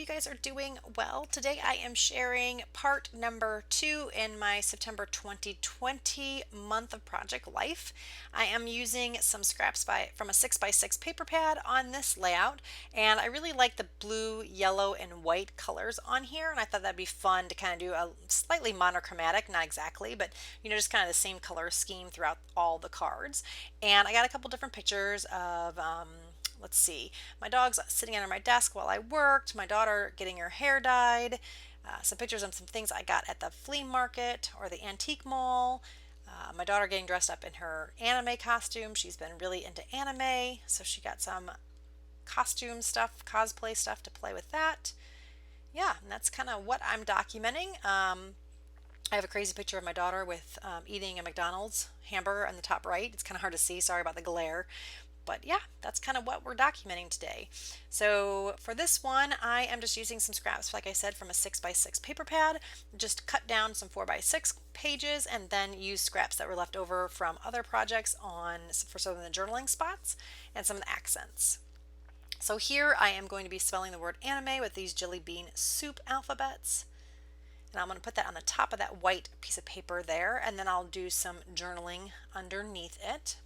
you guys are doing well. Today I am sharing part number 2 in my September 2020 month of project life. I am using some scraps from a 6x6 paper pad on this layout, and I really like the blue, yellow, and white colors on here, and I thought that'd be fun to kind of do a slightly monochromatic, not exactly, but just kind of the same color scheme throughout all the cards. And I got a couple different pictures of let's see, my dog's sitting under my desk while I worked, my daughter getting her hair dyed, some pictures of some things I got at the flea market or the antique mall, my daughter getting dressed up in her anime costume. She's been really into anime, so she got some costume stuff, cosplay stuff to play with that. Yeah, and that's kind of what I'm documenting. I have a crazy picture of my daughter with eating a McDonald's hamburger on the top right. It's kind of hard to see, sorry about the glare. But yeah, that's kind of what we're documenting today. So for this one, I am just using some scraps, like I said, from a 6x6 paper pad. Just cut down some 4x6 pages and then use scraps that were left over from other projects for some of the journaling spots and some of the accents. So here I am going to be spelling the word anime with these jelly bean soup alphabets. And I'm going to put that on the top of that white piece of paper there, and then I'll do some journaling underneath it.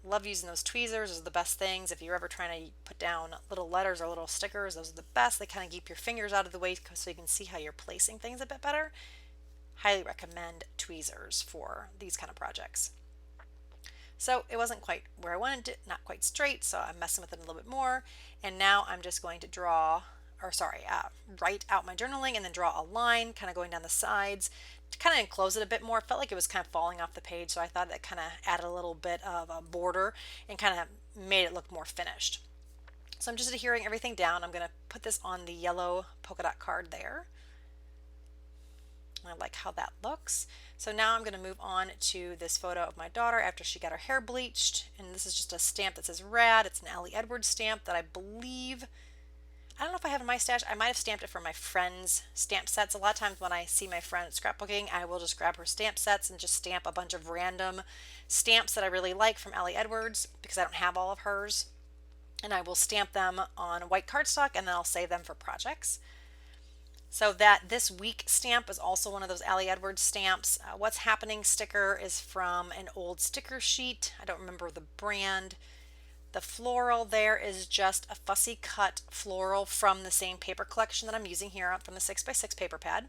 Love using those tweezers. Those are the best things. If you're ever trying to put down little letters or little stickers, those are the best. They kind of keep your fingers out of the way so you can see how you're placing things a bit better. Highly recommend tweezers for these kind of projects. So it wasn't quite where I wanted it, not quite straight, so I'm messing with it a little bit more. And now I'm just going to write out my journaling and then draw a line kind of going down the sides to kind of enclose it a bit more. It felt like it was kind of falling off the page, so I thought that kind of added a little bit of a border and kind of made it look more finished. So I'm just adhering everything down. I'm going to put this on the yellow polka dot card there. I like how that looks. So now I'm going to move on to this photo of my daughter after she got her hair bleached. And this is just a stamp that says rad. It's an Allie Edwards stamp that I believe, I don't know if I have in my stash. I might have stamped it from my friend's stamp sets. A lot of times when I see my friend scrapbooking, I will just grab her stamp sets and just stamp a bunch of random stamps that I really like from Allie Edwards because I don't have all of hers. And I will stamp them on white cardstock and then I'll save them for projects. So that This Week stamp is also one of those Allie Edwards stamps. What's Happening sticker is from an old sticker sheet. I don't remember the brand. The floral there is just a fussy cut floral from the same paper collection that I'm using here from the 6x6 paper pad.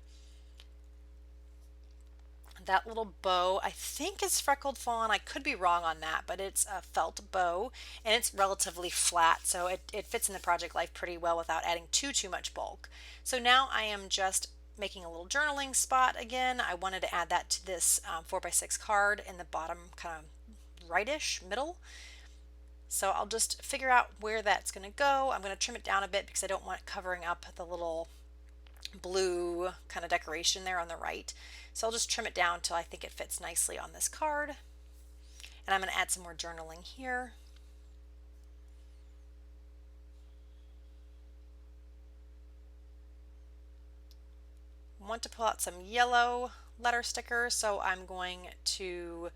That little bow I think is Freckled Fawn. I could be wrong on that, but it's a felt bow and it's relatively flat, so it fits in the project life pretty well without adding too much bulk. So now I am just making a little journaling spot again. I wanted to add that to this 4x6 card in the bottom kind of rightish middle. So I'll just figure out where that's going to go. I'm going to trim it down a bit because I don't want it covering up the little blue kind of decoration there on the right. So I'll just trim it down till I think it fits nicely on this card. And I'm going to add some more journaling here. Want to pull out some yellow letter stickers, so I'm going to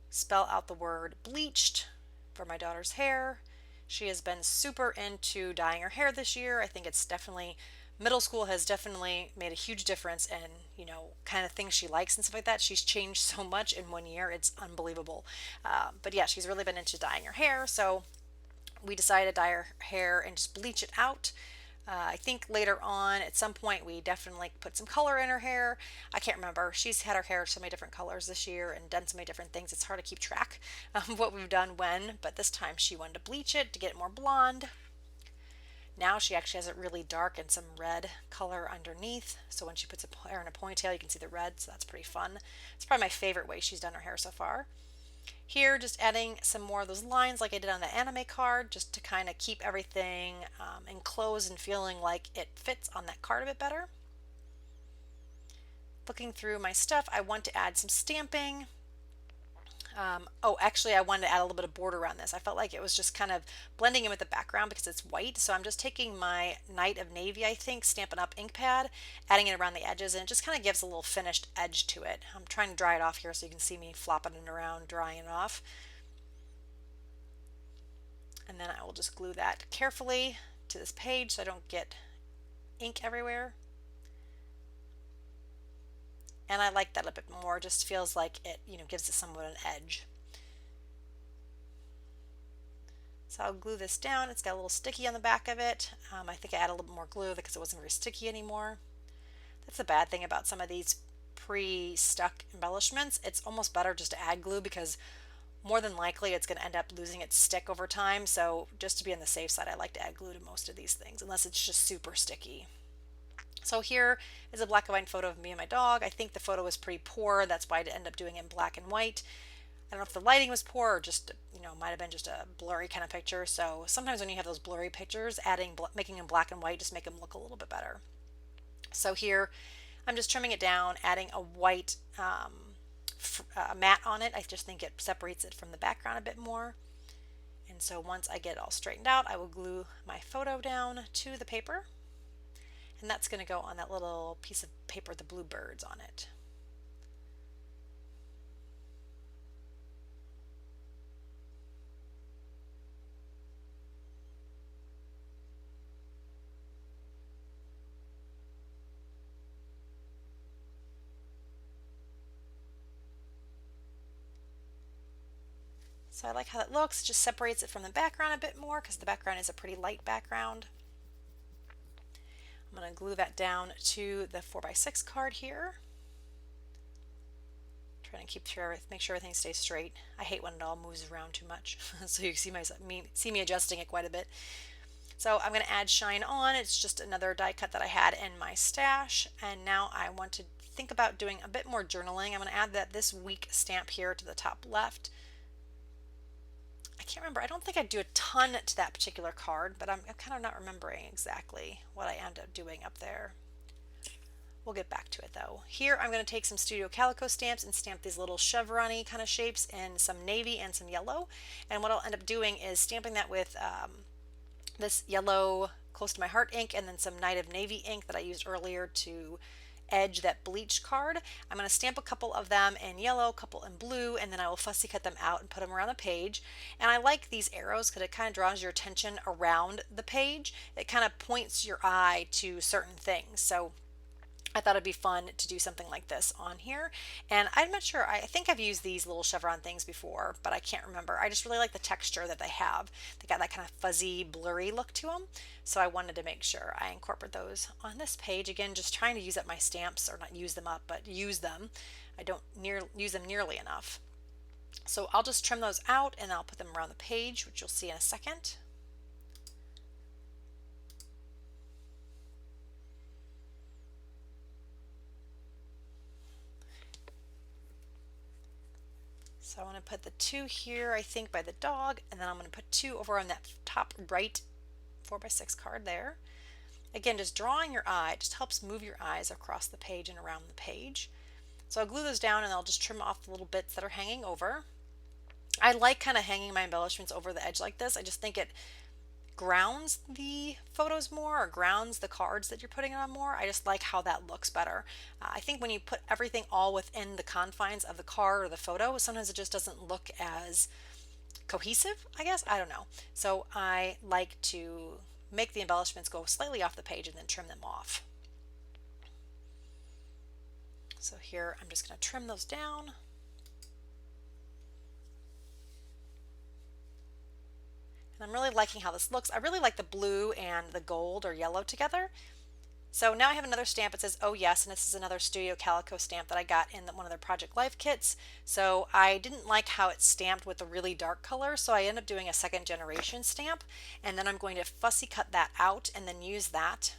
spell out the word bleached for my daughter's hair. She has been super into dyeing her hair this year. I think it's definitely middle school has definitely made a huge difference in, kind of things she likes and stuff like that. She's changed so much in 1 year. It's unbelievable. But yeah, she's really been into dyeing her hair. So we decided to dye her hair and just bleach it out. I think later on, at some point, we definitely put some color in her hair. I can't remember. She's had her hair so many different colors this year and done so many different things. It's hard to keep track of what we've done when, but this time she wanted to bleach it to get it more blonde. Now she actually has it really dark and some red color underneath. So when she puts her hair in a ponytail, you can see the red. So that's pretty fun. It's probably my favorite way she's done her hair so far. Here, just adding some more of those lines like I did on the anime card, just to kind of keep everything enclosed and feeling like it fits on that card a bit better. Looking through my stuff, I want to add some stamping. Oh, actually, I wanted to add a little bit of border around this. I felt like it was just kind of blending in with the background because it's white. So I'm just taking my Night of Navy, I think, Stampin' Up! Ink pad, adding it around the edges, and it just kind of gives a little finished edge to it. I'm trying to dry it off here so you can see me flopping it around, drying it off. And then I will just glue that carefully to this page so I don't get ink everywhere. And I like that a bit more, just feels like it, gives it somewhat an edge. So I'll glue this down. It's got a little sticky on the back of it. I think I added a little bit more glue because it wasn't very sticky anymore. That's the bad thing about some of these pre-stuck embellishments. It's almost better just to add glue because more than likely it's going to end up losing its stick over time. So just to be on the safe side, I like to add glue to most of these things unless it's just super sticky. So here is a black and white photo of me and my dog. I think the photo was pretty poor. That's why I ended up doing it in black and white. I don't know if the lighting was poor or just, might have been just a blurry kind of picture. So sometimes when you have those blurry pictures, making them black and white just make them look a little bit better. So here I'm just trimming it down, adding a white matte on it. I just think it separates it from the background a bit more. And so once I get it all straightened out, I will glue my photo down to the paper. And that's going to go on that little piece of paper with the blue birds on it. So I like how that looks. It just separates it from the background a bit more because the background is a pretty light background. I'm going to glue that down to the 4x6 card here. Trying to make sure everything stays straight. I hate when it all moves around too much. So you see me adjusting it quite a bit. So I'm going to add Shine On. It's just another die cut that I had in my stash. And now I want to think about doing a bit more journaling. I'm going to add this week stamp here to the top left. I can't remember. I don't think I do a ton to that particular card, but I'm kind of not remembering exactly what I end up doing up there. We'll get back to it though. Here I'm going to take some Studio Calico stamps and stamp these little chevron-y kind of shapes in some navy and some yellow. And what I'll end up doing is stamping that with this yellow Close to My Heart ink and then some Night of Navy ink that I used earlier to edge that bleach card. I'm going to stamp a couple of them in yellow, a couple in blue, and then I will fussy cut them out and put them around the page. And I like these arrows because it kind of draws your attention around the page. It kind of points your eye to certain things. So I thought it'd be fun to do something like this on here. And I'm not sure, I think I've used these little chevron things before, but I can't remember. I just really like the texture that they have. They got that kind of fuzzy, blurry look to them. So I wanted to make sure I incorporate those on this page. Again, just trying to use up my stamps, or not use them up, but use them. I don't use them nearly enough. So I'll just trim those out and I'll put them around the page, which you'll see in a second. So I want to put the 2 here, I think, by the dog, and then I'm going to put 2 over on that top right 4x6 card there. Again, just drawing your eye just helps move your eyes across the page and around the page. So I'll glue those down and I'll just trim off the little bits that are hanging over. I like kind of hanging my embellishments over the edge like this. I just think it grounds the photos more, or grounds the cards that you're putting on more. I just like how that looks better. I think when you put everything all within the confines of the card or the photo, sometimes it just doesn't look as cohesive, I guess. I don't know. So I like to make the embellishments go slightly off the page and then trim them off. So here I'm just going to trim those down. And I'm really liking how this looks. I really like the blue and the gold or yellow together. So now I have another stamp. It says, "Oh yes," and this is another Studio Calico stamp that I got in one of their Project Life kits. So I didn't like how it's stamped with the really dark color, so I ended up doing a second generation stamp, and then I'm going to fussy cut that out and then use that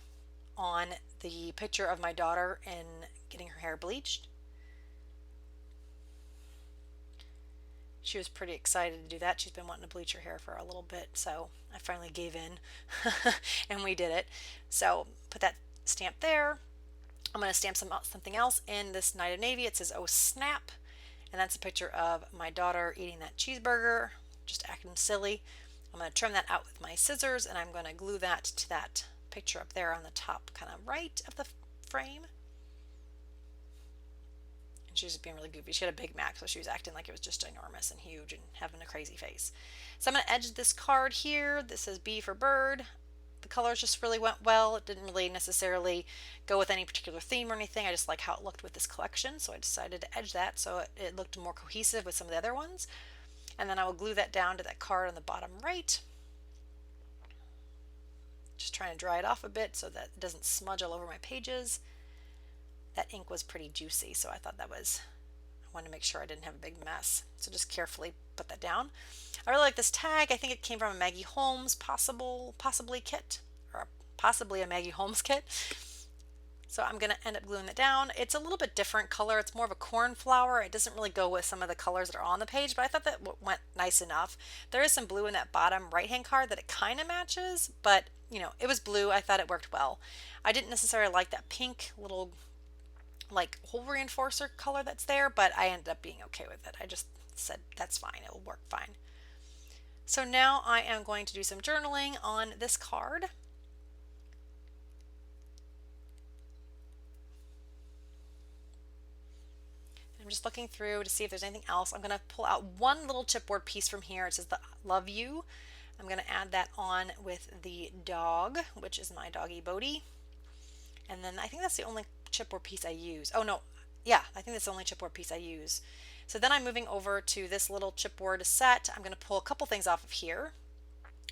on the picture of my daughter in getting her hair bleached. She was pretty excited to do that. She's been wanting to bleach her hair for a little bit, so I finally gave in and we did it. So put that stamp there. I'm going to stamp something else in this Night of Navy. It says, "Oh Snap," And that's a picture of my daughter eating that cheeseburger, just acting silly. I'm going to trim that out with my scissors, and I'm going to glue that to that picture up there on the top, kind of right of the frame. And she was just being really goofy. She had a Big Mac, so she was acting like it was just ginormous and huge and having a crazy face. So I'm going to edge this card here. This says B for bird. The colors just really went well. It didn't really necessarily go with any particular theme or anything. I just like how it looked with this collection, so I decided to edge that so it looked more cohesive with some of the other ones. And then I will glue that down to that card on the bottom right. Just trying to dry it off a bit so that it doesn't smudge all over my pages. That ink was pretty juicy, so I wanted to make sure I didn't have a big mess. So just carefully put that down. I really like this tag. I think it came from a Maggie Holmes possibly kit, or possibly a Maggie Holmes kit. So I'm going to end up gluing that down. It's a little bit different color. It's more of a cornflower. It doesn't really go with some of the colors that are on the page, but I thought that went nice enough. There is some blue in that bottom right-hand card that it kind of matches, but you know, it was blue. I thought it worked well. I didn't necessarily like that pink little like hole reinforcer color that's there, but I ended up being okay with it. I just said that's fine. It will work fine. So now I am going to do some journaling on this card. I'm just looking through to see if there's anything else. I'm going to pull out one little chipboard piece from here. It says the love you. I'm going to add that on with the dog, which is my doggy Bodhi. And then I think that's the only chipboard piece I use. Oh no, yeah, I think that's the only chipboard piece I use. So then I'm moving over to this little chipboard set. I'm going to pull a couple things off of here.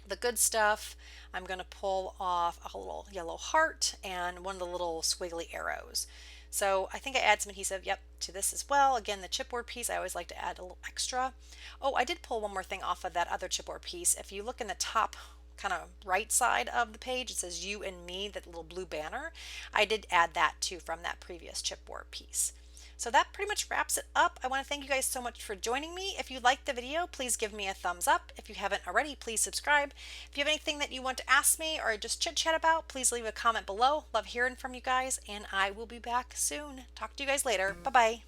The good stuff, I'm going to pull off a little yellow heart and one of the little squiggly arrows. So I think I add some adhesive, yep, to this as well. Again, the chipboard piece, I always like to add a little extra. Oh, I did pull one more thing off of that other chipboard piece. If you look in the top kind of right side of the page, it says you and me, that little blue banner. I did add that too from that previous chipboard piece. So that pretty much wraps it up. I want to thank you guys so much for joining me. If you liked the video, please give me a thumbs up. If you haven't already, please subscribe. If you have anything that you want to ask me or just chit chat about, please leave a comment below. Love hearing from you guys, and I will be back soon. Talk to you guys later. Bye-bye.